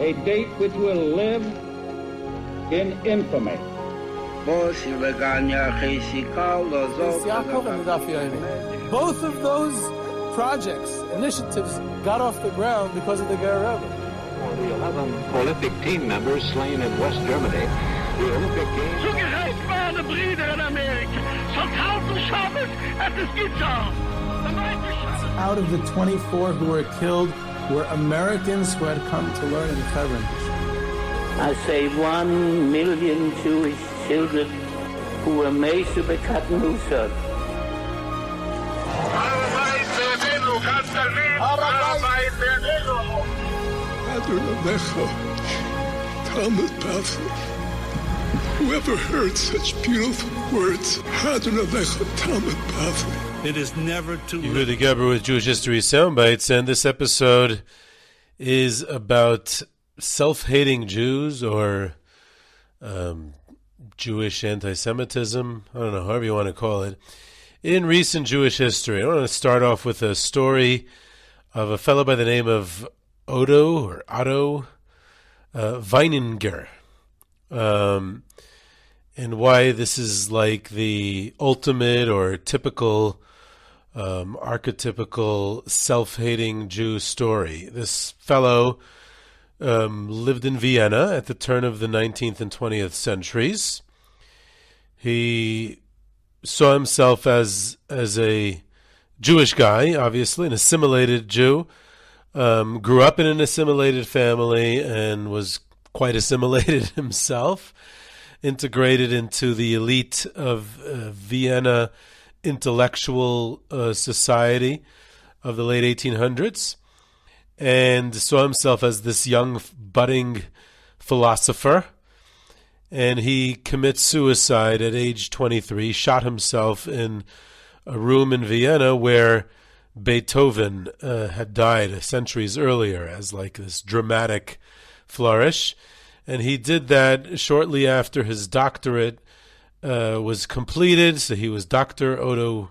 A date which will live in infamy. Both of those projects, initiatives, got off the ground because of the Guerrero. For the 11 prolific team members slain in West Germany, the Olympic Games... Zugerecht waren Brüder in Amerika. Schon tausend Schabbos hat es getan. Out of the 24 who were killed were Americans who had come to learn in Hebron. I say 1 million Jewish children who were made to be cut loose. Whoever heard such beautiful words? It is never too late. You hear the Geber with Jewish History Soundbites, and this episode is about self-hating Jews or Jewish anti-Semitism. I don't know, however you want to call it. In recent Jewish history, I want to start off with a story of a fellow by the name of Otto Weininger. And why this is like the ultimate or typical, archetypical self-hating Jew story. This fellow lived in Vienna at the turn of the 19th and 20th centuries. He saw himself as a Jewish guy, obviously, an assimilated Jew. Grew up in an assimilated family and was quite assimilated himself. Integrated into the elite of Vienna intellectual society of the late 1800s, and saw himself as this young budding philosopher. And he commits suicide at age 23, shot himself in a room in Vienna where Beethoven had died centuries earlier as like this dramatic flourish. And he did that shortly after his doctorate was completed. So he was Dr. Otto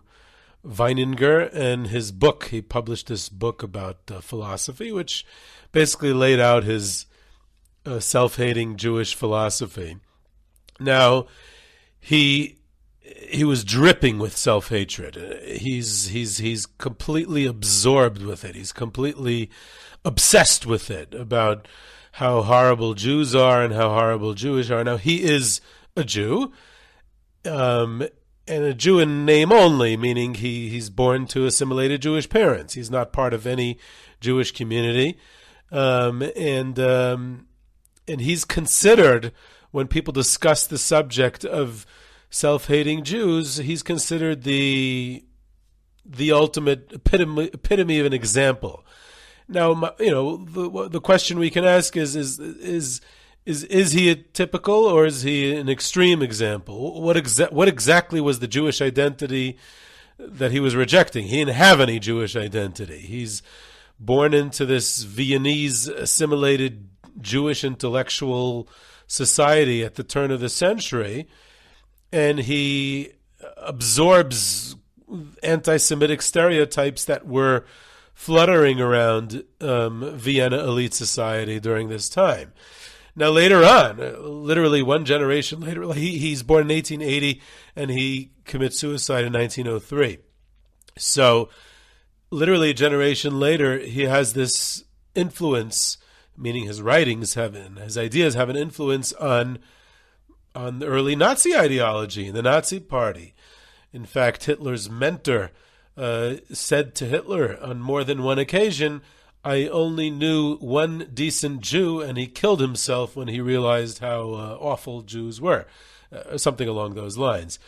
Weininger, and his book, he published this book about philosophy, which basically laid out his self-hating Jewish philosophy. Now, he was dripping with self-hatred. He's completely absorbed with it. He's completely obsessed with it, about how horrible Jews are and how horrible Jewish are. Now, he is a Jew, and a Jew in name only, meaning he's born to assimilated Jewish parents. He's not part of any Jewish community. And he's considered, when people discuss the subject of self-hating Jews, he's considered the ultimate epitome of an example. Now, the question we can ask is he a typical or is he an extreme example? What exactly was the Jewish identity that he was rejecting? He didn't have any Jewish identity. He's born into this Viennese assimilated Jewish intellectual society at the turn of the century, and he absorbs anti-Semitic stereotypes that were fluttering around Vienna elite society during this time. Now, later on, literally one generation later, he's born in 1880 and he commits suicide in 1903. So, literally a generation later, he has this influence, meaning his writings his ideas have an influence on the early Nazi ideology, the Nazi Party. In fact, Hitler's mentor said to Hitler on more than one occasion, "I only knew one decent Jew, and he killed himself when he realized how awful Jews were," something along those lines.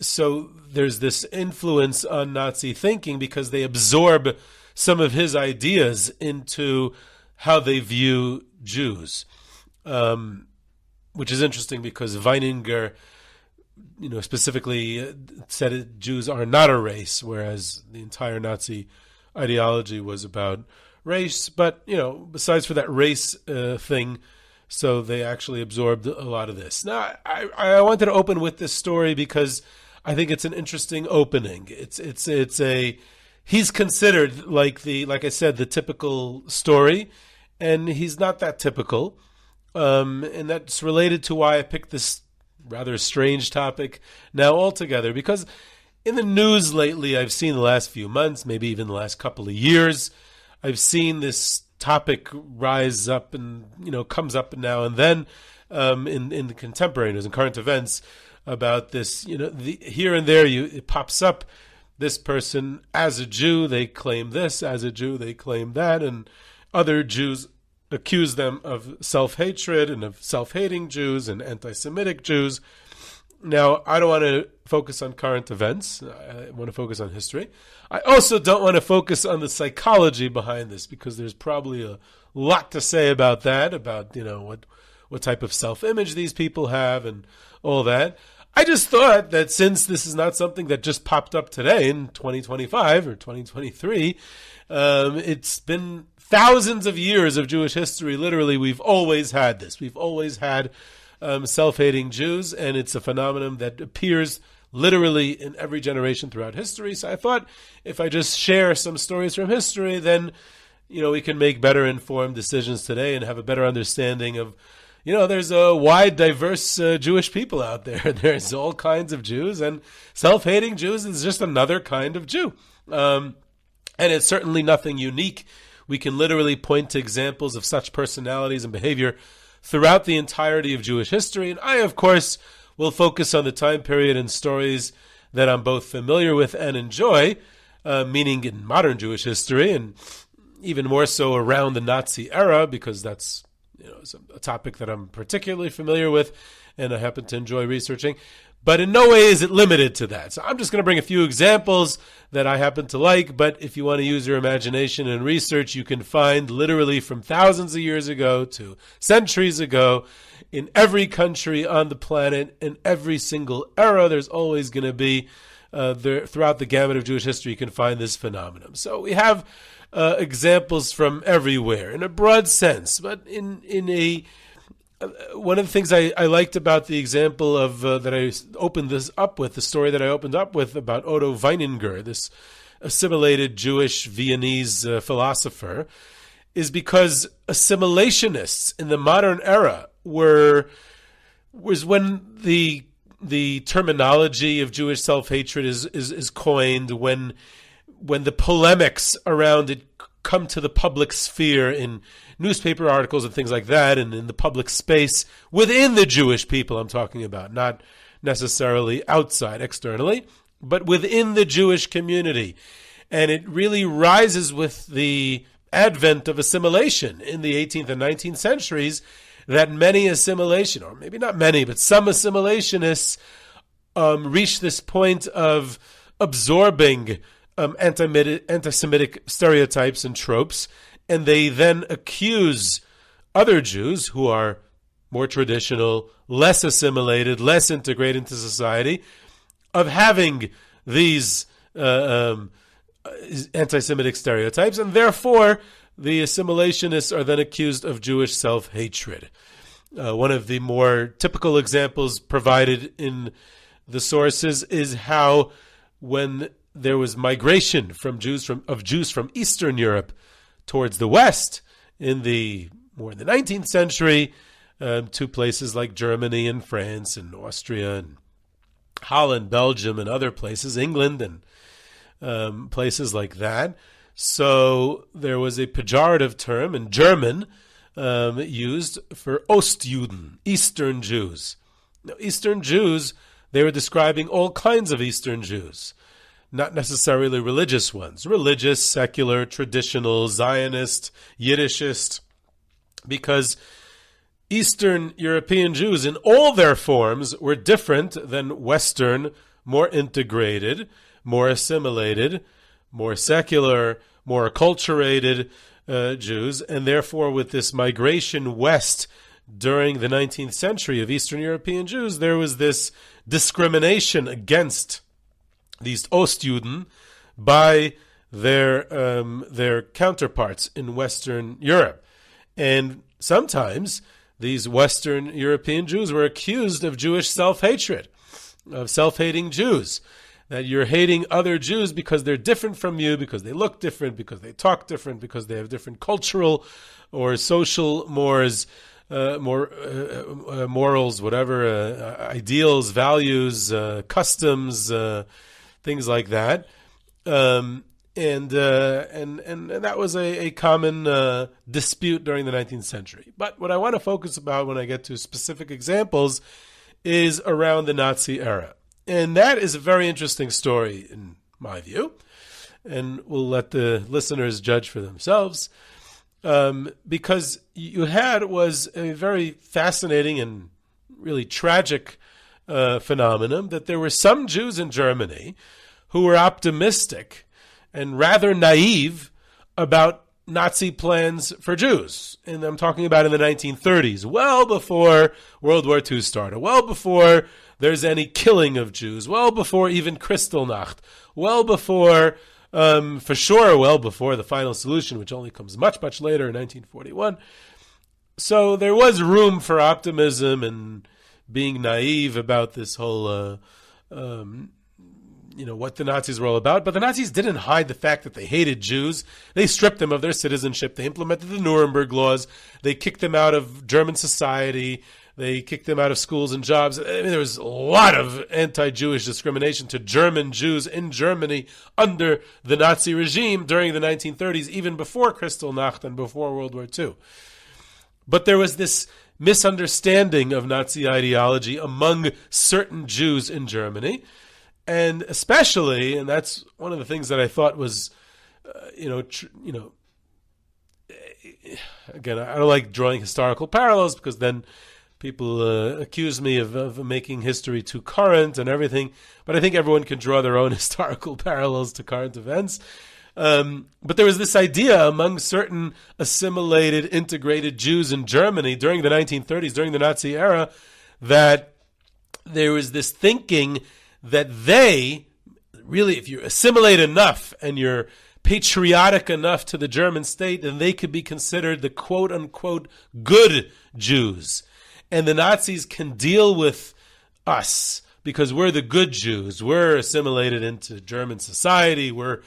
So there's this influence on Nazi thinking because they absorb some of his ideas into how they view Jews, which is interesting because Weininger, specifically said Jews are not a race, whereas the entire Nazi ideology was about race. But, besides for that race thing, so they actually absorbed a lot of this. Now, I wanted to open with this story because I think it's an interesting opening. It's a he's considered like I said, the typical story, and he's not that typical. And that's related to why I picked this rather strange topic now altogether, because in the news lately, I've seen the last few months, maybe even the last couple of years, I've seen this topic rise up and, comes up now and then in the contemporary news and current events about this, here and there it pops up, this person as a Jew, they claim this, as a Jew, they claim that, and other Jews accuse them of self-hatred and of self-hating Jews and anti-Semitic Jews. Now, I don't want to focus on current events. I want to focus on history. I also don't want to focus on the psychology behind this, because there's probably a lot to say about that, about, what type of self-image these people have and all that. I just thought that since this is not something that just popped up today in 2025 or 2023, it's been thousands of years of Jewish history. Literally, we've always had this. We've always had self-hating Jews, and it's a phenomenon that appears literally in every generation throughout history. So I thought if I just share some stories from history, then, we can make better informed decisions today and have a better understanding of, there's a wide, diverse Jewish people out there. There's all kinds of Jews, and self-hating Jews is just another kind of Jew. And it's certainly nothing unique. We can literally point to examples of such personalities and behavior throughout the entirety of Jewish history. And I, of course, will focus on the time period and stories that I'm both familiar with and enjoy, meaning in modern Jewish history, and even more so around the Nazi era, because that's a topic that I'm particularly familiar with and I happen to enjoy researching. But in no way is it limited to that. So I'm just going to bring a few examples that I happen to like, but if you want to use your imagination and research, you can find literally from thousands of years ago to centuries ago, in every country on the planet, in every single era, there's always going to be, throughout the gamut of Jewish history, you can find this phenomenon. So we have examples from everywhere in a broad sense, but in a one of the things I liked about the example of that I opened this up with, the story that I opened up with about Otto Weininger, this assimilated Jewish Viennese philosopher, is because assimilationists in the modern era was when the terminology of Jewish self-hatred is coined, when the polemics around it come to the public sphere in newspaper articles and things like that, and in the public space within the Jewish people I'm talking about, not necessarily outside, externally, but within the Jewish community. And it really rises with the advent of assimilation in the 18th and 19th centuries, that many assimilation, or maybe not many, but some assimilationists reach this point of absorbing anti-Semitic stereotypes and tropes, and they then accuse other Jews who are more traditional, less assimilated, less integrated into society, of having these anti-Semitic stereotypes, and therefore the assimilationists are then accused of Jewish self-hatred. One of the more typical examples provided in the sources is how, when there was migration of Jews from Eastern Europe towards the West in the 19th century, to places like Germany and France and Austria and Holland, Belgium, and other places, England and places like that. So there was a pejorative term in German used for Ostjuden, Eastern Jews. Now, Eastern Jews, they were describing all kinds of Eastern Jews, not necessarily religious ones, religious, secular, traditional, Zionist, Yiddishist, because Eastern European Jews in all their forms were different than Western, more integrated, more assimilated, more secular, more acculturated Jews, and therefore with this migration west during the 19th century of Eastern European Jews, there was this discrimination against these Ostjuden by their counterparts in Western Europe. And sometimes these Western European Jews were accused of Jewish self-hatred, of self-hating Jews. that you're hating other Jews because they're different from you, because they look different, because they talk different, because they have different cultural or social morals, whatever, ideals, values, customs, things like that. And that was a common dispute during the 19th century. But what I want to focus about when I get to specific examples is around the Nazi era. And that is a very interesting story in my view. And we'll let the listeners judge for themselves. Because you had was a very fascinating and really tragic phenomenon that there were some Jews in Germany who were optimistic and rather naive about Nazi plans for Jews. And I'm talking about in the 1930s, well before World War II started, well before there's any killing of Jews, well before even Kristallnacht, well before, for sure, well before the final solution, which only comes much, much later in 1941. So there was room for optimism and being naive about this whole what the Nazis were all about. But the Nazis didn't hide the fact that they hated Jews. They stripped them of their citizenship. They implemented the Nuremberg laws. They kicked them out of German society. They kicked them out of schools and jobs. I mean, there was a lot of anti-Jewish discrimination to German Jews in Germany under the Nazi regime during the 1930s, even before Kristallnacht and before World War II. But there was this misunderstanding of Nazi ideology among certain Jews in Germany. And especially, and that's one of the things that I thought was, again, I don't like drawing historical parallels because then people accuse me of making history too current and everything. But I think everyone can draw their own historical parallels to current events. But there was this idea among certain assimilated, integrated Jews in Germany during the 1930s, during the Nazi era, that there was this thinking that they, really, if you assimilate enough and you're patriotic enough to the German state, then they could be considered the quote-unquote good Jews. And the Nazis can deal with us because we're the good Jews. We're assimilated into German society. We're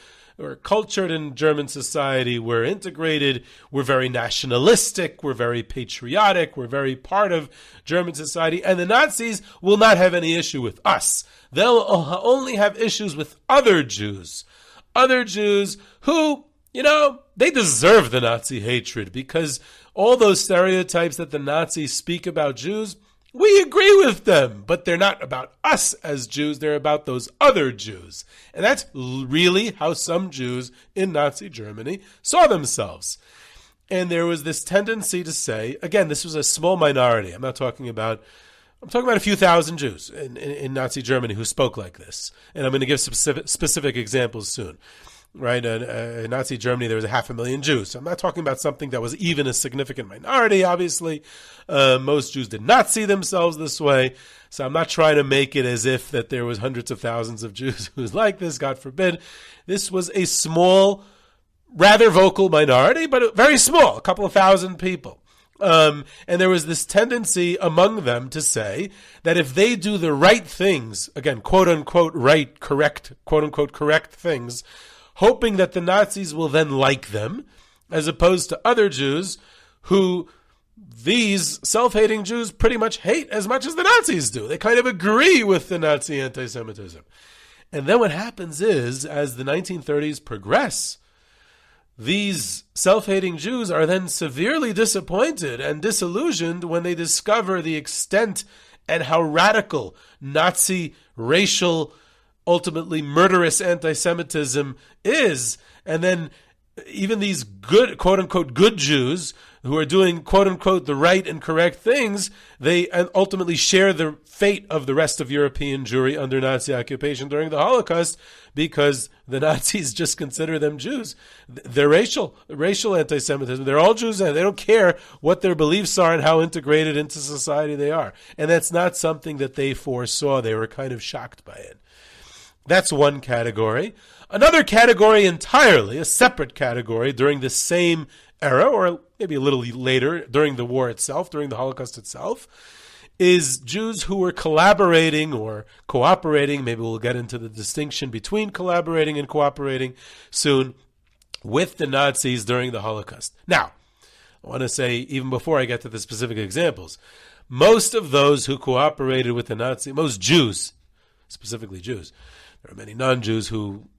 cultured in German society. We're integrated. We're very nationalistic. We're very patriotic. We're very part of German society. And the Nazis will not have any issue with us. They'll only have issues with other Jews. Other Jews who, they deserve the Nazi hatred because all those stereotypes that the Nazis speak about Jews, we agree with them, but they're not about us as Jews. They're about those other Jews. And that's really how some Jews in Nazi Germany saw themselves. And there was this tendency to say, again, this was a small minority. I'm talking about a few thousand Jews in Nazi Germany who spoke like this. And I'm going to give specific examples soon. Right, in Nazi Germany, there was 500,000 Jews. So I'm not talking about something that was even a significant minority, obviously. Most Jews did not see themselves this way. So I'm not trying to make it as if that there was hundreds of thousands of Jews who was like this, God forbid. This was a small, rather vocal minority, but very small, a couple of thousand people. And there was this tendency among them to say that if they do the right things, again, quote-unquote right, correct, quote-unquote correct things, hoping that the Nazis will then like them, as opposed to other Jews who these self-hating Jews pretty much hate as much as the Nazis do. They kind of agree with the Nazi anti-Semitism. And then what happens is, as the 1930s progress, these self-hating Jews are then severely disappointed and disillusioned when they discover the extent and how radical Nazi racial, ultimately murderous anti-Semitism is. And then even these good, quote-unquote, good Jews who are doing, quote-unquote, the right and correct things, they ultimately share the fate of the rest of European Jewry under Nazi occupation during the Holocaust because the Nazis just consider them Jews. They're racial anti-Semitism. They're all Jews and they don't care what their beliefs are and how integrated into society they are. And that's not something that they foresaw. They were kind of shocked by it. That's one category. Another category entirely, a separate category during the same era, or maybe a little later, during the war itself, during the Holocaust itself, is Jews who were collaborating or cooperating, maybe we'll get into the distinction between collaborating and cooperating soon, with the Nazis during the Holocaust. Now, I want to say, even before I get to the specific examples, most of those who cooperated with the Nazis, most Jews, specifically Jews, there are many non-Jews who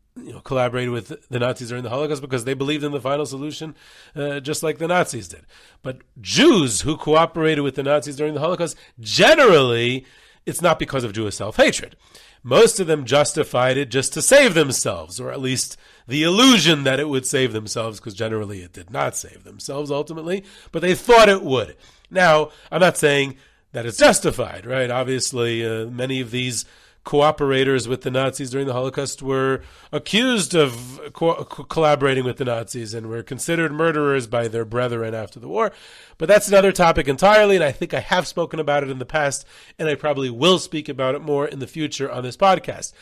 collaborated with the Nazis during the Holocaust because they believed in the final solution, just like the Nazis did. But Jews who cooperated with the Nazis during the Holocaust, generally, it's not because of Jewish self-hatred. Most of them justified it just to save themselves, or at least the illusion that it would save themselves, because generally it did not save themselves ultimately, but they thought it would. Now, I'm not saying that it's justified, right? Obviously, many of these cooperators with the Nazis during the Holocaust were accused of collaborating with the Nazis and were considered murderers by their brethren after the war. But that's another topic entirely, and I think I have spoken about it in the past, and I probably will speak about it more in the future on this podcast.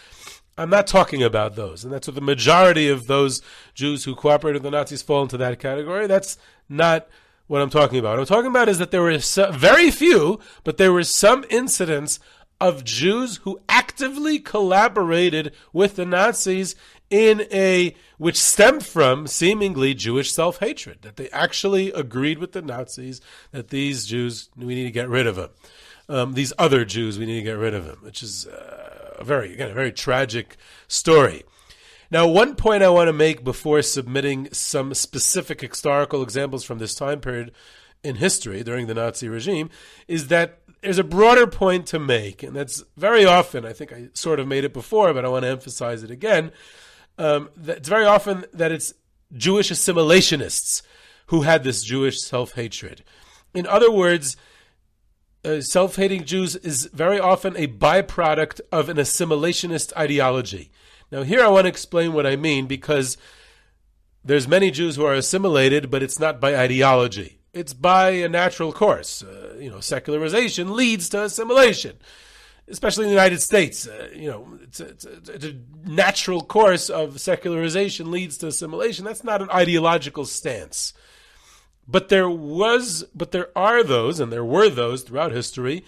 I'm not talking about those, and that's what the majority of those Jews who cooperated with the Nazis fall into that category. That's not what I'm talking about. What I'm talking about is that there were very few, but there were some incidents of Jews who actively collaborated with the Nazis which stemmed from seemingly Jewish self-hatred, that they actually agreed with the Nazis that these Jews, we need to get rid of them. These other Jews, we need to get rid of them, which is a very tragic story. Now, one point I want to make before submitting some specific historical examples from this time period in history during the Nazi regime is that there's a broader point to make, and that's very often, I think I sort of made it before, but I want to emphasize it again, that it's very often that it's Jewish assimilationists who had this Jewish self-hatred. In other words, self-hating Jews is very often a byproduct of an assimilationist ideology. Now here I want to explain what I mean, because there's many Jews who are assimilated, but it's not by ideology. It's by a natural course. Secularization leads to assimilation, especially in the United States. It's a natural course of secularization leads to assimilation. That's not an ideological stance. But there are those, and there were those throughout history,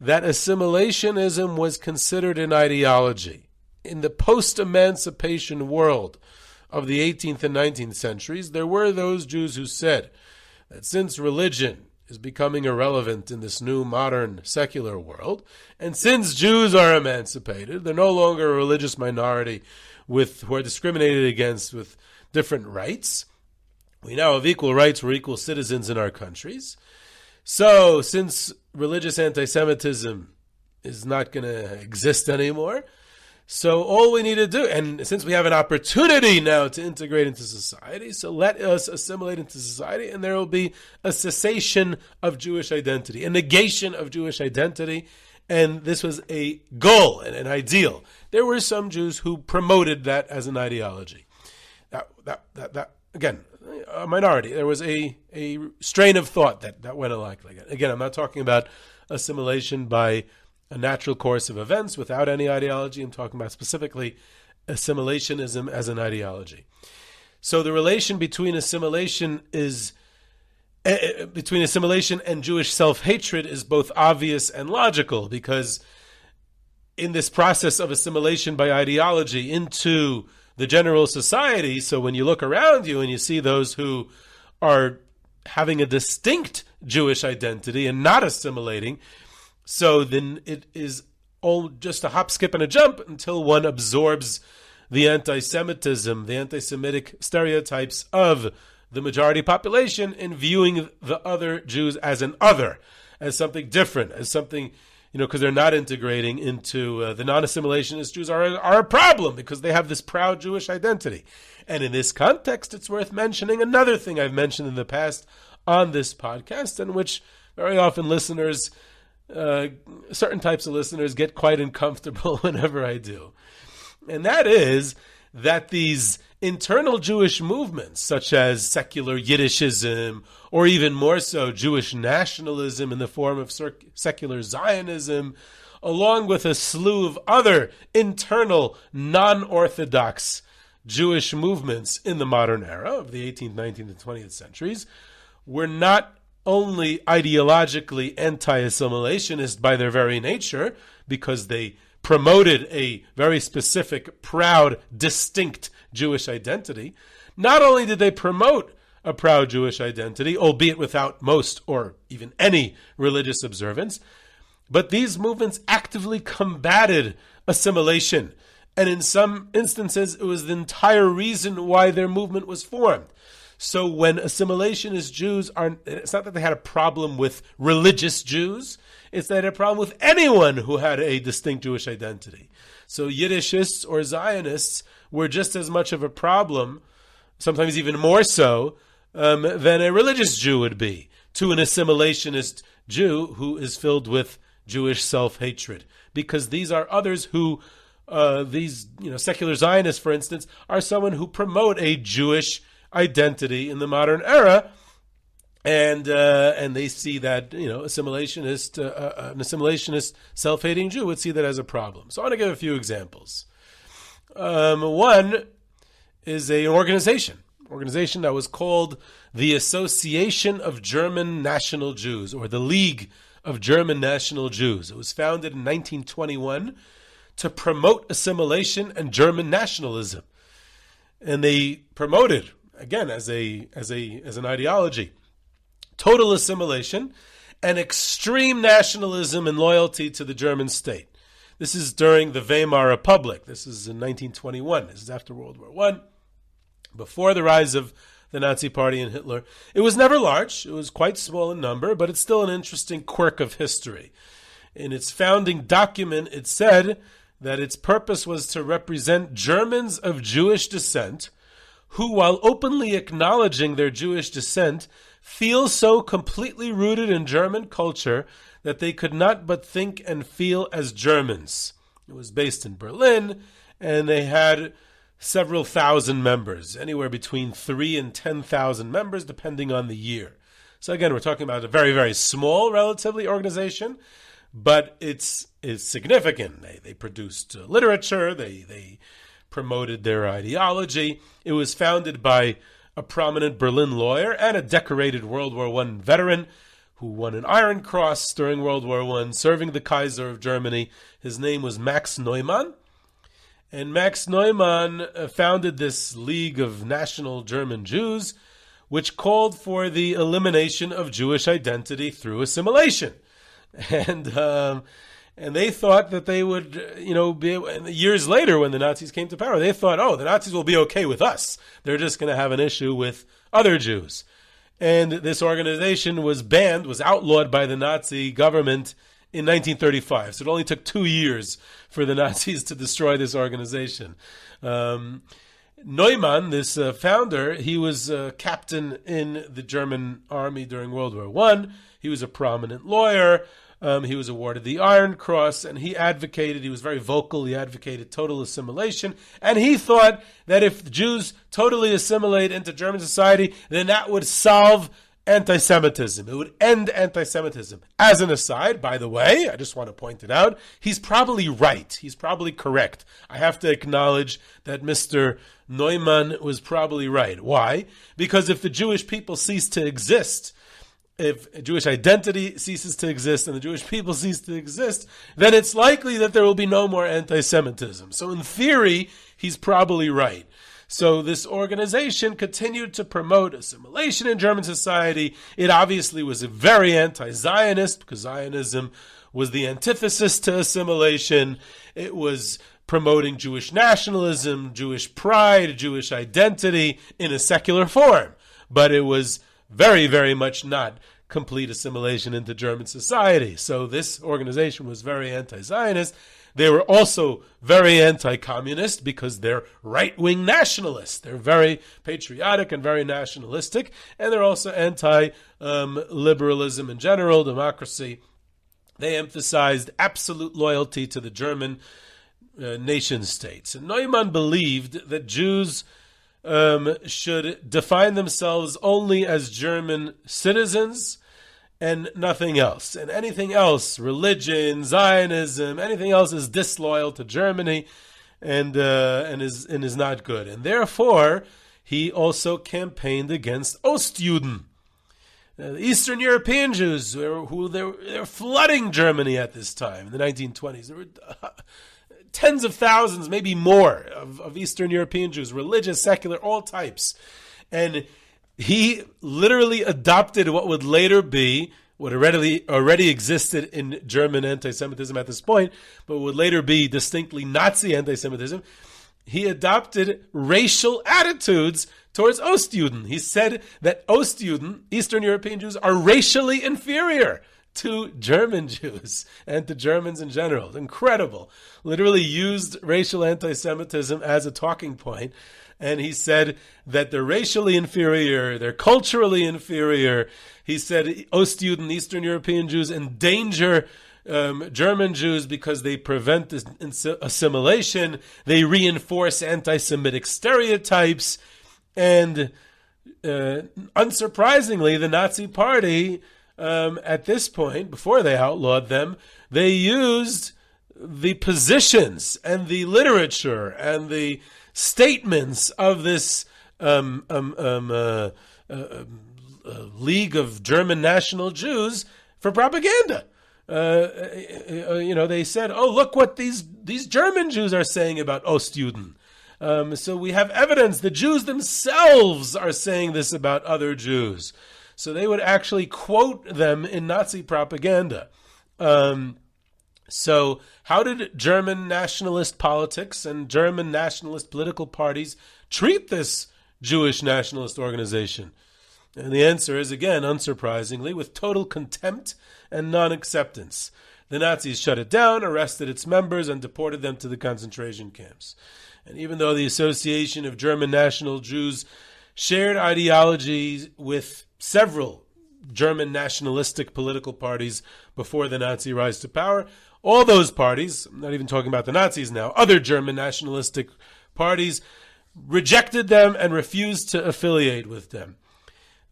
that assimilationism was considered an ideology. In the post-emancipation world of the 18th and 19th centuries, there were those Jews who said that since religion is becoming irrelevant in this new modern secular world, and since Jews are emancipated, they're no longer a religious minority who are discriminated against with different rights. We now have equal rights, we're equal citizens in our countries. So since religious anti-Semitism is not going to exist anymore, so all we need to do, and since we have an opportunity now to integrate into society, so let us assimilate into society, and there will be a cessation of Jewish identity, a negation of Jewish identity, and this was a goal and an ideal. There were some Jews who promoted that as an ideology. That again, a minority. There was a strain of thought that went alike like that. Again, I'm not talking about assimilation by a natural course of events without any ideology. I'm talking about specifically assimilationism as an ideology. So the relation between assimilation and Jewish self-hatred is both obvious and logical, because in this process of assimilation by ideology into the general society, so when you look around you and you see those who are having a distinct Jewish identity and not assimilating, so then it is all just a hop, skip, and a jump until one absorbs the anti-Semitism, the anti-Semitic stereotypes of the majority population, in viewing the other Jews as an other, as something different, as something, because they're not integrating into the non-assimilationist Jews are a problem because they have this proud Jewish identity. And in this context, it's worth mentioning another thing I've mentioned in the past on this podcast, in which very often listeners, certain types of listeners, get quite uncomfortable whenever I do. And that is that these internal Jewish movements, such as secular Yiddishism, or even more so Jewish nationalism in the form of secular Zionism, along with a slew of other internal non-Orthodox Jewish movements in the modern era of the 18th, 19th, and 20th centuries, were not only ideologically anti-assimilationist by their very nature, because they promoted a very specific, proud, distinct Jewish identity. Not only did they promote a proud Jewish identity, albeit without most or even any religious observance, but these movements actively combated assimilation. And in some instances, it was the entire reason why their movement was formed. So when assimilationist Jews it's not that they had a problem with religious Jews, it's that they had a problem with anyone who had a distinct Jewish identity. So Yiddishists or Zionists were just as much of a problem, sometimes even more so, than a religious Jew would be to an assimilationist Jew who is filled with Jewish self-hatred. Because these are others who, these secular Zionists, for instance, are someone who promote a Jewish identity in the modern era, and they see that an assimilationist self-hating Jew would see that as a problem. So I want to give a few examples. One is an organization that was called the Association of German National Jews, or the League of German National Jews. It was founded in 1921 to promote assimilation and German nationalism, and they promoted, again, as an ideology, total assimilation and extreme nationalism and loyalty to the German state. This is during the Weimar Republic. This is in 1921. This is after World War I, before the rise of the Nazi Party and Hitler. It was never large. It was quite small in number, but it's still an interesting quirk of history. In its founding document, it said that its purpose was to represent Germans of Jewish descent who, while openly acknowledging their Jewish descent, feel so completely rooted in German culture that they could not but think and feel as Germans. It was based in Berlin, and they had several thousand members, anywhere between 3,000 and 10,000 members, depending on the year. So again, we're talking about a very, very small, relatively, organization, but it's significant. They produced literature, they promoted their ideology. It was founded by a prominent Berlin lawyer and a decorated World War I veteran who won an Iron Cross during World War I, serving the Kaiser of Germany. His name was Max Neumann. And Max Neumann founded this League of National German Jews, which called for the elimination of Jewish identity through assimilation. And they thought that they would, be years later when the Nazis came to power, they thought, the Nazis will be okay with us. They're just going to have an issue with other Jews. And this organization was outlawed by the Nazi government in 1935. So it only took 2 years for the Nazis to destroy this organization. Neumann, this founder, he was a captain in the German army during World War I. He was a prominent lawyer. He was awarded the Iron Cross, and he was very vocal, he advocated total assimilation, and he thought that if the Jews totally assimilate into German society, then that would solve anti-Semitism. It would end anti-Semitism. As an aside, by the way, I just want to point it out, he's probably right. He's probably correct. I have to acknowledge that Mr. Neumann was probably right. Why? Because if the Jewish people cease to exist, if Jewish identity ceases to exist and the Jewish people cease to exist, then it's likely that there will be no more anti-Semitism. So in theory, he's probably right. So this organization continued to promote assimilation in German society. It obviously was very anti-Zionist, because Zionism was the antithesis to assimilation. It was promoting Jewish nationalism, Jewish pride, Jewish identity in a secular form. But it was very, very much not complete assimilation into German society. So this organization was very anti-Zionist. They were also very anti-communist because they're right-wing nationalists. They're very patriotic and very nationalistic. And they're also anti-liberalism in general, democracy. They emphasized absolute loyalty to the German nation states. And Neumann believed that Jews should define themselves only as German citizens and nothing else. And anything else, religion, Zionism, anything else is disloyal to Germany and is not good. And therefore, he also campaigned against Ostjuden. Eastern European Jews they were flooding Germany at this time in the 1920s. There were tens of thousands, maybe more, of Eastern European Jews, religious, secular, all types. And he literally adopted what would later be, what already existed in German anti-Semitism at this point, but would later be distinctly Nazi anti-Semitism. He adopted racial attitudes towards Ostjuden. He said that Ostjuden, Eastern European Jews, are racially inferior to German Jews and to Germans in general. Incredible. Literally used racial anti-Semitism as a talking point. And he said that they're racially inferior, they're culturally inferior. He said Ostjuden, Eastern European Jews, endanger German Jews because they prevent assimilation, they reinforce anti-Semitic stereotypes, and unsurprisingly, the Nazi Party, at this point, before they outlawed them, they used the positions and the literature and the statements of this League of German National Jews for propaganda. They said, "Oh, look what these German Jews are saying about Ostjuden." So we have evidence. The Jews themselves are saying this about other Jews. So they would actually quote them in Nazi propaganda. So how did German nationalist politics and German nationalist political parties treat this Jewish nationalist organization? And the answer is, again, unsurprisingly, with total contempt and non-acceptance. The Nazis shut it down, arrested its members, and deported them to the concentration camps. And even though the Association of German National Jews shared ideologies with several German nationalistic political parties before the Nazi rise to power, all those parties, I'm not even talking about the Nazis now, other German nationalistic parties rejected them and refused to affiliate with them.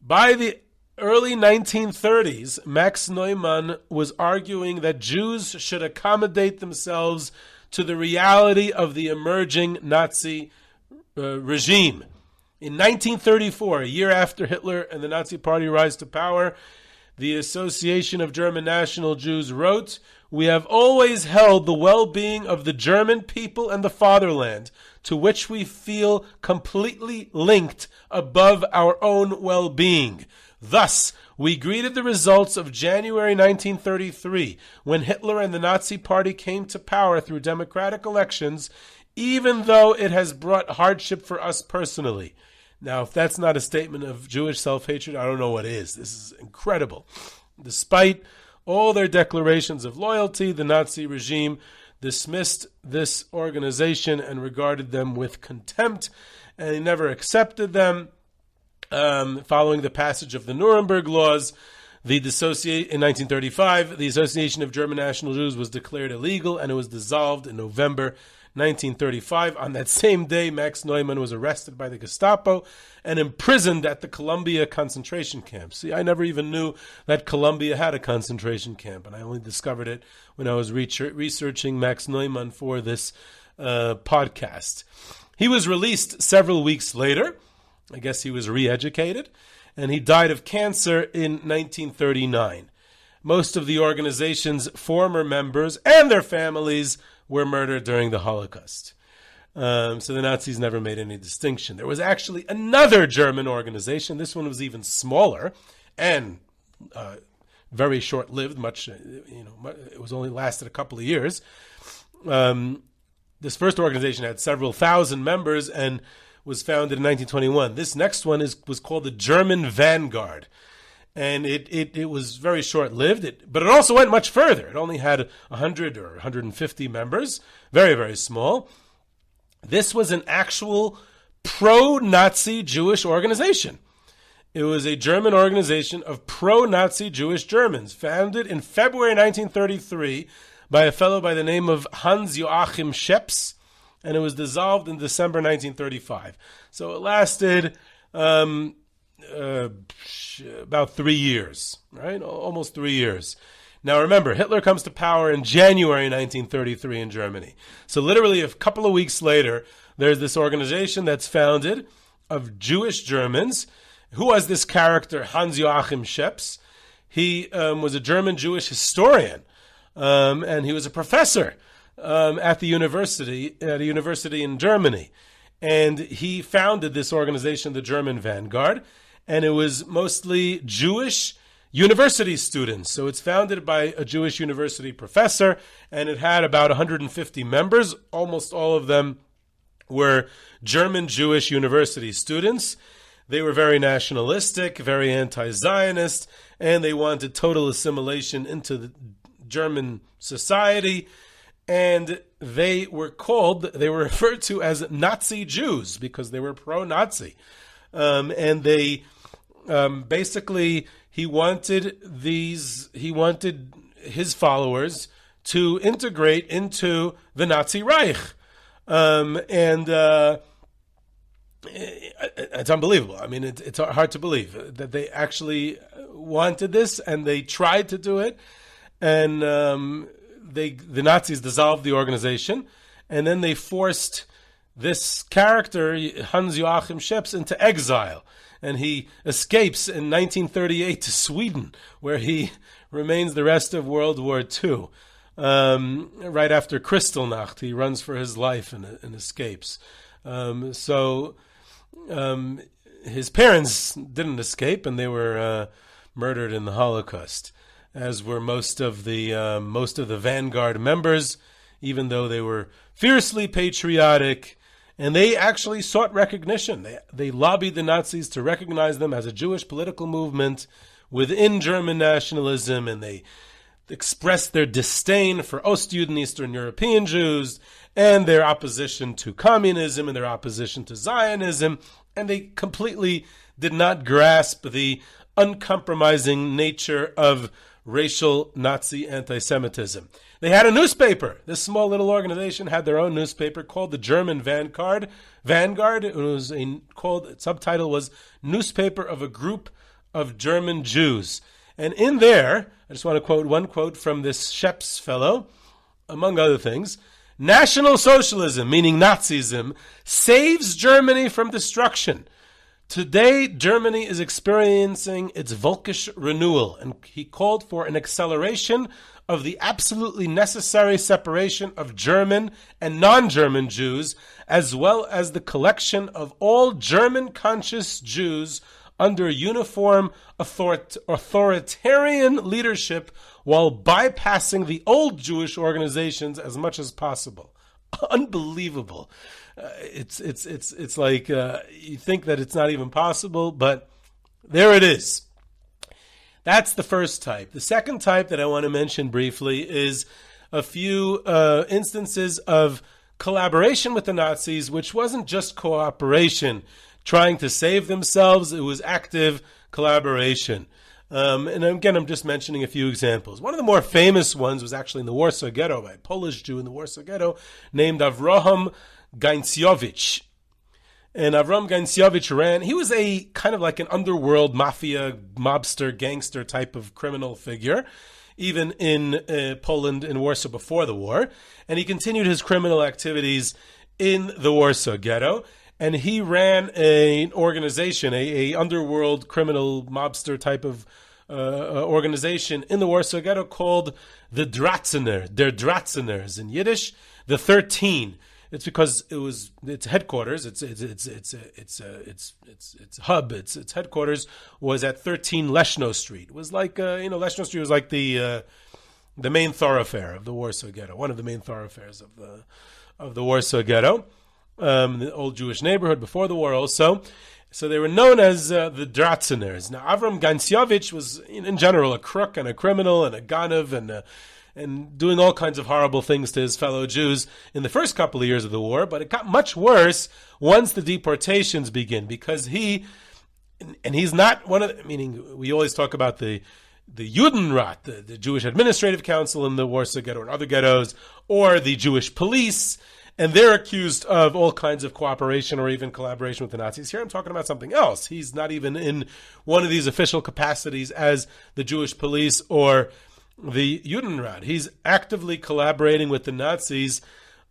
By the early 1930s, Max Neumann was arguing that Jews should accommodate themselves to the reality of the emerging Nazi regime. In 1934, a year after Hitler and the Nazi Party rise to power, the Association of German National Jews wrote, "We have always held the well-being of the German people and the fatherland, to which we feel completely linked above our own well-being. Thus, we greeted the results of January 1933, when Hitler and the Nazi Party came to power through democratic elections, even though it has brought hardship for us personally." Now, if that's not a statement of Jewish self-hatred, I don't know what is. This is incredible. Despite all their declarations of loyalty, the Nazi regime dismissed this organization and regarded them with contempt, and he never accepted them. Following the passage of the Nuremberg Laws, in 1935, the Association of German National Jews was declared illegal, and it was dissolved in November 1935. On that same day, Max Neumann was arrested by the Gestapo and imprisoned at the Columbia concentration camp. See, I never even knew that Columbia had a concentration camp, and I only discovered it when I was researching Max Neumann for this podcast. He was released several weeks later. I guess he was re-educated, and he died of cancer in 1939. Most of the organization's former members and their families were murdered during the Holocaust. So the Nazis never made any distinction. There was actually another German organization. This one was even smaller and very short-lived. It was only lasted a couple of years. This first organization had several thousand members and was founded in 1921. This next one was called the German Vanguard. And it was very short-lived, but it also went much further. It only had 100 or 150 members, very, very small. This was an actual pro-Nazi Jewish organization. It was a German organization of pro-Nazi Jewish Germans, founded in February 1933 by a fellow by the name of Hans Joachim Scheps, and it was dissolved in December 1935. So it lasted about 3 years, right? Almost 3 years. Now remember, Hitler comes to power in January 1933 in Germany. So literally a couple of weeks later, there's this organization that's founded of Jewish Germans, Who was this character, Hans Joachim Scheps? He was a German Jewish historian, and he was a professor at a university in Germany. And he founded this organization, the German Vanguard, and it was mostly Jewish university students. So it's founded by a Jewish university professor, and it had about 150 members. Almost all of them were German Jewish university students. They were very nationalistic, very anti-Zionist, and they wanted total assimilation into the German society. And they were referred to as Nazi Jews because they were pro-Nazi. And they basically, he wanted his followers to integrate into the Nazi Reich. It's unbelievable. I mean, it's hard to believe that they actually wanted this, and they tried to do it. And the Nazis dissolved the organization, and then they forced this character, Hans Joachim Scheps, into exile. And he escapes in 1938 to Sweden, where he remains the rest of World War II. Right after Kristallnacht, he runs for his life and escapes. His parents didn't escape, and they were murdered in the Holocaust, as were most of the Vanguard members, even though they were fiercely patriotic, and they actually sought recognition. They lobbied the Nazis to recognize them as a Jewish political movement within German nationalism, and they expressed their disdain for Ostjuden and Eastern European Jews, and their opposition to communism and their opposition to Zionism, and they completely did not grasp the uncompromising nature of racial Nazi anti-Semitism. They had a newspaper. This small little organization had their own newspaper called the German Vanguard. It was its subtitle was Newspaper of a Group of German Jews. And in there, I just want to quote one quote from this Scheps fellow, among other things: National Socialism, meaning Nazism, saves Germany from destruction. Today, Germany is experiencing its Volkisch renewal, and he called for an acceleration of the absolutely necessary separation of German and non-German Jews, as well as the collection of all German-conscious Jews under uniform authoritarian leadership, while bypassing the old Jewish organizations as much as possible. Unbelievable. It's like you think that it's not even possible, but there it is. That's the first type. The second type that I want to mention briefly is a few instances of collaboration with the Nazis, which wasn't just cooperation, trying to save themselves. It was active collaboration. And again, I'm just mentioning a few examples. One of the more famous ones was actually in the Warsaw Ghetto, by a Polish Jew in the Warsaw Ghetto named Avraham Gańcewicz. And Avram Gańcewicz he was a kind of like an underworld mafia, mobster, gangster type of criminal figure, even in Poland and Warsaw before the war. And he continued his criminal activities in the Warsaw Ghetto. And he ran an organization, a underworld criminal mobster type of organization in the Warsaw Ghetto called the Drahtsener, der Drahtseners in Yiddish, the 13. It's because its headquarters, its hub, its headquarters was at 13 Leshno Street. It was like Leshno Street was like the main thoroughfare of the Warsaw Ghetto, one of the main thoroughfares of the Warsaw Ghetto, the old Jewish neighborhood before the war also. So they were known as the Drahtseners. Now Avram Gańcewicz was in general a crook and a criminal and a ganav and doing all kinds of horrible things to his fellow Jews in the first couple of years of the war, but it got much worse once the deportations begin, because he's not one of the, meaning we always talk about the Judenrat, the Jewish Administrative Council in the Warsaw Ghetto and other ghettos, or the Jewish police, and they're accused of all kinds of cooperation or even collaboration with the Nazis. Here I'm talking about something else. He's not even in one of these official capacities as the Jewish police or the Judenrat. He's actively collaborating with the Nazis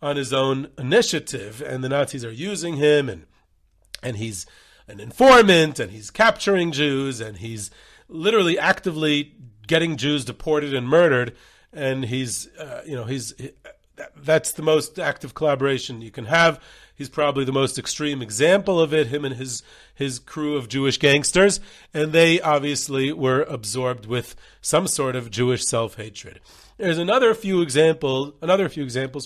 on his own initiative, and the Nazis are using him, and he's an informant, and he's capturing Jews, and he's literally actively getting Jews deported and murdered. And that's the most active collaboration you can have. He's probably the most extreme example of it, him and his crew of Jewish gangsters, and they obviously were absorbed with some sort of Jewish self-hatred. There's another few examples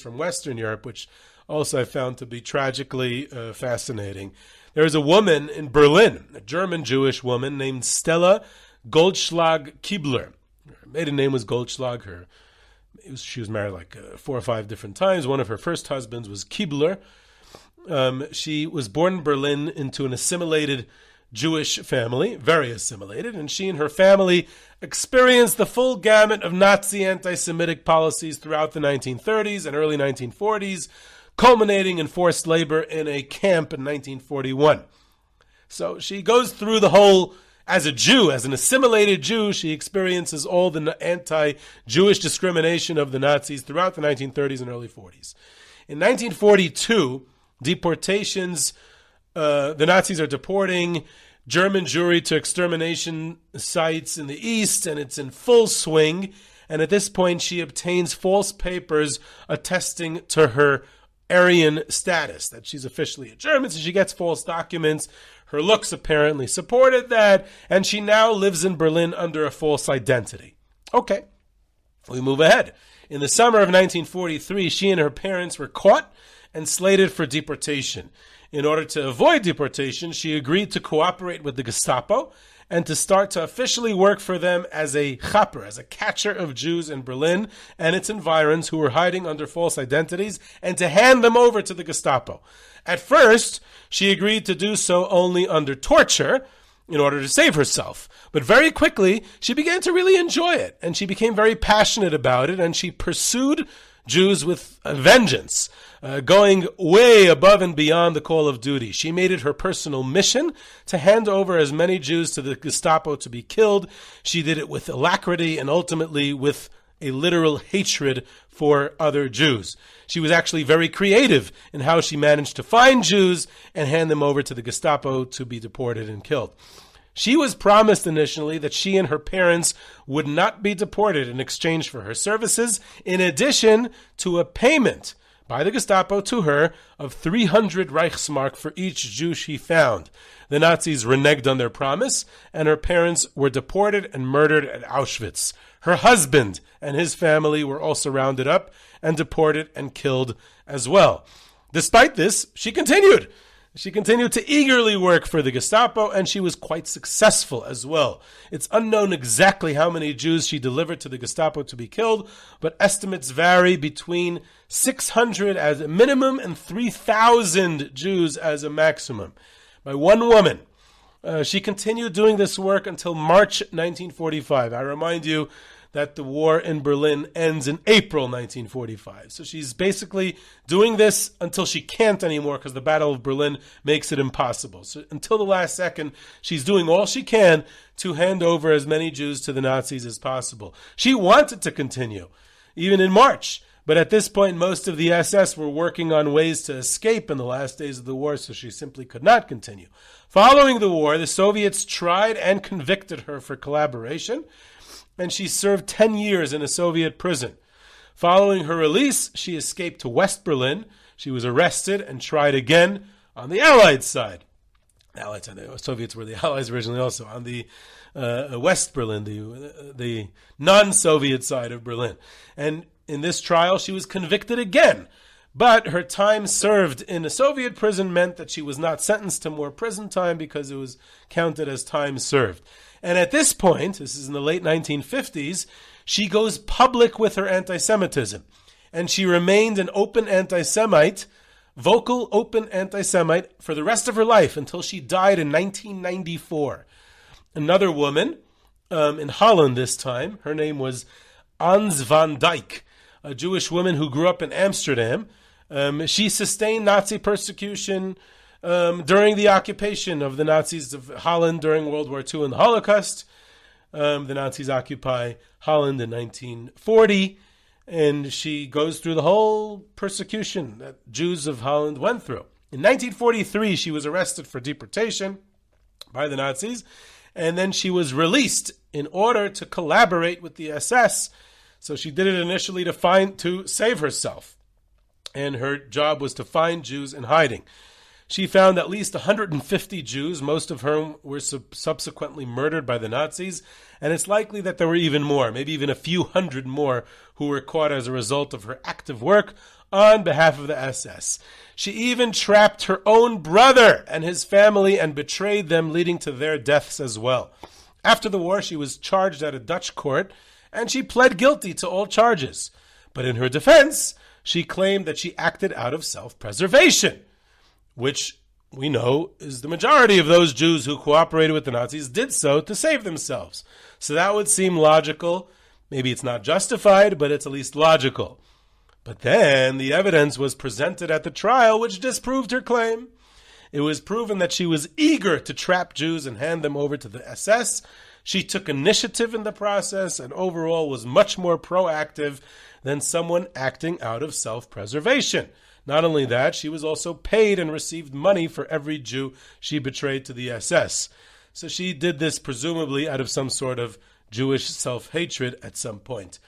from Western Europe, which also I found to be tragically fascinating. There's a woman in Berlin, a German Jewish woman named Stella Goldschlag-Kibler. Her maiden name was Goldschlag. She was married like 4 or 5 different times. One of her first husbands was Kibler. She was born in Berlin into an assimilated Jewish family, very assimilated, and she and her family experienced the full gamut of Nazi anti-Semitic policies throughout the 1930s and early 1940s, culminating in forced labor in a camp in 1941. So she goes through the whole, as a Jew, as an assimilated Jew, she experiences all the anti-Jewish discrimination of the Nazis throughout the 1930s and early 40s. In 1942, deportations, the Nazis are deporting German Jewry to extermination sites in the East, and it's in full swing. And at this point, she obtains false papers attesting to her Aryan status, that she's officially a German, so she gets false documents. Her looks apparently supported that, and she now lives in Berlin under a false identity. Okay, we move ahead. In the summer of 1943, she and her parents were caught and slated for deportation. In order to avoid deportation, she agreed to cooperate with the Gestapo and to start to officially work for them as a chapper, as a catcher of Jews in Berlin and its environs who were hiding under false identities, and to hand them over to the Gestapo. At first, she agreed to do so only under torture in order to save herself. But very quickly, she began to really enjoy it, and she became very passionate about it, and she pursued Jews with a vengeance, going way above and beyond the call of duty. She made it her personal mission to hand over as many Jews to the Gestapo to be killed. She did it with alacrity and ultimately with a literal hatred for other Jews. She was actually very creative in how she managed to find Jews and hand them over to the Gestapo to be deported and killed. She was promised initially that she and her parents would not be deported in exchange for her services, in addition to a payment by the Gestapo to her of 300 Reichsmark for each Jew she found. The Nazis reneged on their promise, and her parents were deported and murdered at Auschwitz. Her husband and his family were also rounded up and deported and killed as well. Despite this, she continued. She continued to eagerly work for the Gestapo, and she was quite successful as well. It's unknown exactly how many Jews she delivered to the Gestapo to be killed, but estimates vary between 600 as a minimum and 3,000 Jews as a maximum. By one woman. She continued doing this work until March 1945. I remind you that the war in Berlin ends in April 1945. So she's basically doing this until she can't anymore because the Battle of Berlin makes it impossible. So until the last second, she's doing all she can to hand over as many Jews to the Nazis as possible. She wanted to continue, even in March. But at this point, most of the SS were working on ways to escape in the last days of the war, so she simply could not continue. Following the war, the Soviets tried and convicted her for collaboration, and she served 10 years in a Soviet prison. Following her release, she escaped to West Berlin. She was arrested and tried again on the Allied side. The Soviets were the Allies originally also. On the West Berlin, the non-Soviet side of Berlin. And in this trial, she was convicted again. But her time served in a Soviet prison meant that she was not sentenced to more prison time because it was counted as time served. And at this point, this is in the late 1950s, she goes public with her anti-Semitism. And she remained an open anti-Semite, vocal open anti-Semite for the rest of her life until she died in 1994. Another woman, in Holland this time, her name was Ans van Dijk, a Jewish woman who grew up in Amsterdam. She sustained Nazi persecution during the occupation of the Nazis of Holland during World War II and the Holocaust. The Nazis occupy Holland in 1940, and she goes through the whole persecution that Jews of Holland went through. In 1943, she was arrested for deportation, by the Nazis, and then she was released in order to collaborate with the SS. So she did it initially to save herself, and her job was to find Jews in hiding. She found at least 150 Jews, most of whom were subsequently murdered by the Nazis, and it's likely that there were even more, maybe even a few hundred more, who were caught as a result of her active work on behalf of the SS. She even trapped her own brother and his family and betrayed them, leading to their deaths as well. After the war, she was charged at a Dutch court, and she pled guilty to all charges. But in her defense, she claimed that she acted out of self-preservation, which we know is the majority of those Jews who cooperated with the Nazis did so to save themselves. So that would seem logical. Maybe it's not justified, but it's at least logical. But then the evidence was presented at the trial, which disproved her claim. It was proven that she was eager to trap Jews and hand them over to the SS. She took initiative in the process and overall was much more proactive than someone acting out of self-preservation. Not only that, she was also paid and received money for every Jew she betrayed to the SS. So she did this presumably out of some sort of Jewish self-hatred at some point.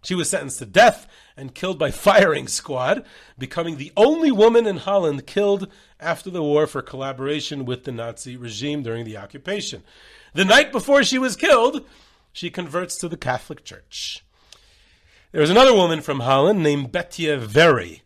She was sentenced to death and killed by firing squad, becoming the only woman in Holland killed after the war for collaboration with the Nazi regime during the occupation. The night before she was killed, she converts to the Catholic Church. There was another woman from Holland named Betje Very.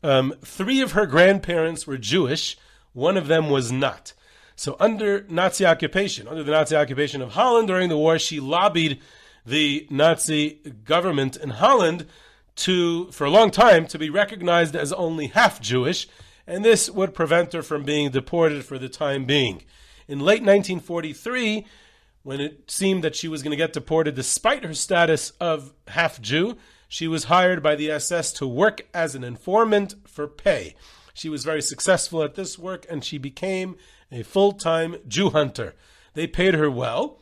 3 of her grandparents were Jewish. One of them was not. So under the Nazi occupation of Holland during the war, she lobbied the Nazi government in Holland for a long time to be recognized as only half Jewish, and this would prevent her from being deported for the time being. In late 1943, when it seemed that she was going to get deported despite her status of half Jew, she was hired by the SS to work as an informant for pay. She was very successful at this work, and she became a full-time Jew hunter. They paid her well,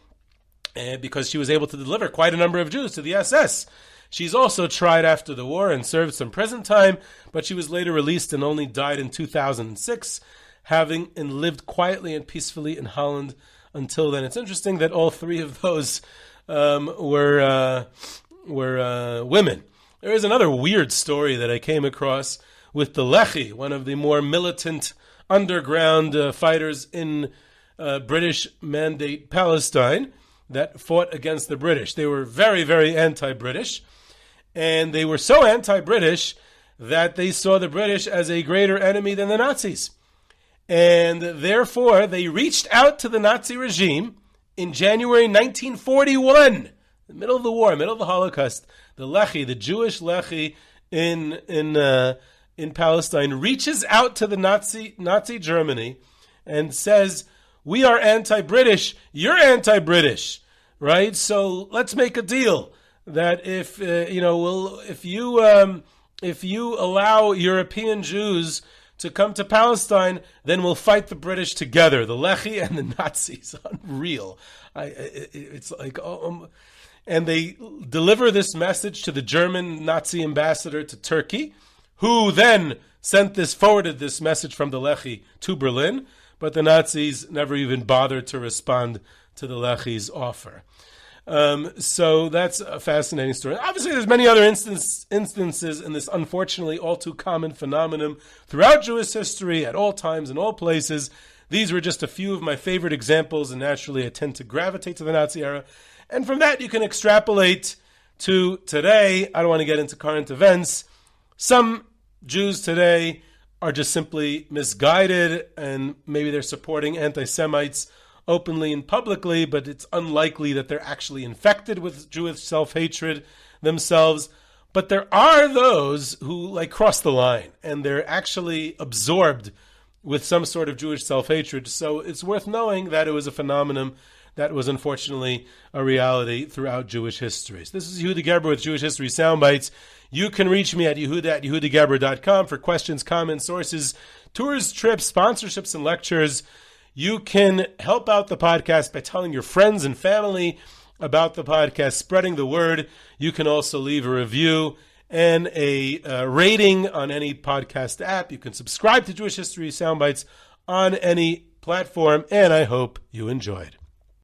because she was able to deliver quite a number of Jews to the SS. She's also tried after the war and served some prison time, but she was later released and only died in 2006, having lived quietly and peacefully in Holland until then. It's interesting that all 3 of those were women. There is another weird story that I came across with the Lehi, one of the more militant underground fighters in British Mandate Palestine that fought against the British. They were very, very anti-British, and they were so anti-British that they saw the British as a greater enemy than the Nazis. And therefore, they reached out to the Nazi regime in January 1941, the middle of the war, middle of the Holocaust. The Lehi, the Jewish Lehi in Palestine, reaches out to the Nazi Germany and says, "We are anti-British. You're anti-British, right? So let's make a deal that if you allow European Jews to come to Palestine, then we'll fight the British together." The Lehi and the Nazis, unreal. It's like, and they deliver this message to the German Nazi ambassador to Turkey, who then forwarded this message from the Lehi to Berlin, but the Nazis never even bothered to respond to the Lehi's offer. So that's a fascinating story. Obviously, there's many other instances in this unfortunately all too common phenomenon throughout Jewish history, at all times, in all places. These were just a few of my favorite examples, and naturally I tend to gravitate to the Nazi era. And from that, you can extrapolate to today. I don't want to get into current events. Some Jews today are just simply misguided, and maybe they're supporting anti-Semites openly and publicly, but it's unlikely that they're actually infected with Jewish self-hatred themselves. But there are those who cross the line, and they're actually absorbed with some sort of Jewish self-hatred. So it's worth knowing that it was a phenomenon that was unfortunately a reality throughout Jewish history. So this is Yehuda Geber with Jewish History Soundbites. You can reach me at yehuda@yehudageber.com for questions, comments, sources, tours, trips, sponsorships, and lectures. You can help out the podcast by telling your friends and family about the podcast, spreading the word. You can also leave a review and a rating on any podcast app. You can subscribe to Jewish History Soundbites on any platform, and I hope you enjoyed.